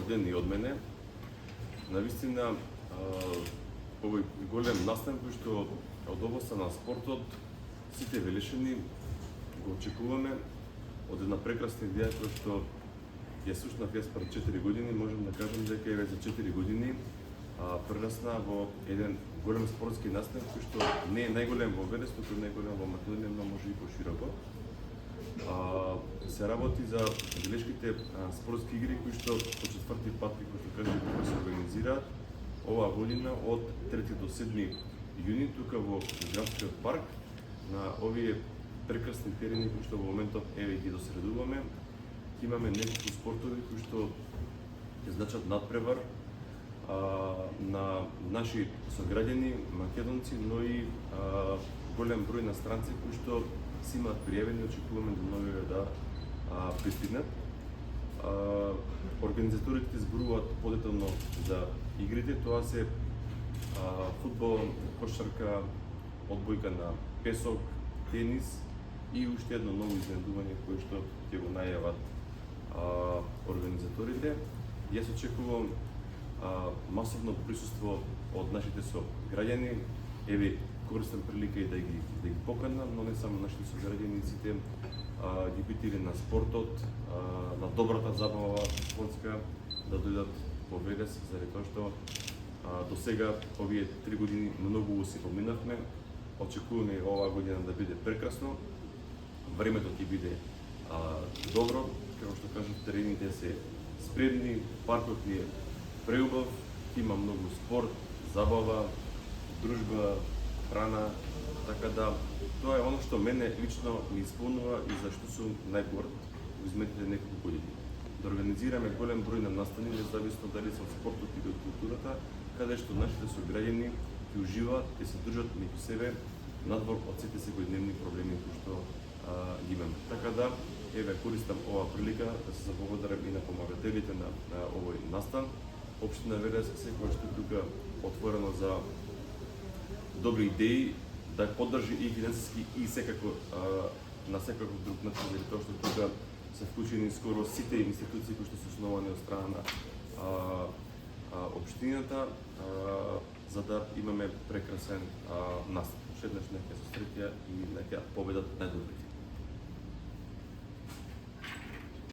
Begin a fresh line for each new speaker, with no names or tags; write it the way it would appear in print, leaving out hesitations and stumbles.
ден и од мене. Навистина, овој голем настан кој што од областа на спортот сите велешени го очекуваме од една прекрасна идеја која што ја слушнав јас пред 4 години, можам да кажам дека еве за 4 години прерасна во еден голем спортски настан кој што не е најголем во Велес, туку е најголем во Македонија, но може и пошироко. Се работи за велешките спортски игри кои што по четврти пат, како што кажа, се организираат оваа година од 3 до 7 јуни тука во градскиот парк на овие прекрасни терени кои што во моментот еве ги досредуваме. Имаме неколку спортови кои што ќе значат надпревар на наши сограѓани македонци, но и голем број на странци кои што си имаат пријавени, очекуваме до новиве да пристигнат. Организаторите зборуваат подетално за игрите, тоа се фудбал, кошарка, одбојка на песок, тенис и уште едно ново изненадување кое што ќе го најават организаторите. Јас очекувам масовно присуство од нашите сограѓани. Еве, користам прилика и да ги поканам, но не само нашите сограѓани, сите љубители на спортот, на добрата забава спортска, да дојдат во Велес, заради тоа што до сега овие 3 години многу си поминавме. Очекуваме оваа година да биде прекрасно. Времето ќе биде добро, како што кажав, терените се спредни, паркот е преубав, има многу спорт, забава, дружба, храна, така да тоа е оно што мене лично ми исполнува и зашто сум најгорд во изминатите неколку години. Да организираме голем број на настани, независно дали се од спортот или од културата, каде што нашите сограѓани ќе уживаат, ќе се држат меѓу себе надвор од сите секојдневни проблеми кои што ги имаме. Така да, еве, користам оваа прилика да се заблагодарам и на помагателите на овој настан. Општина Велес секогаш тука отворено за добри идеи, да ја поддржи и финансиски и секако на секаков друг начин, заради тоа што тука се вклучени скоро сите институции кои што се основани од страна на општината, за да имаме прекрасен настан. Уште еднаш нека се среќа и нека победат најдобрите.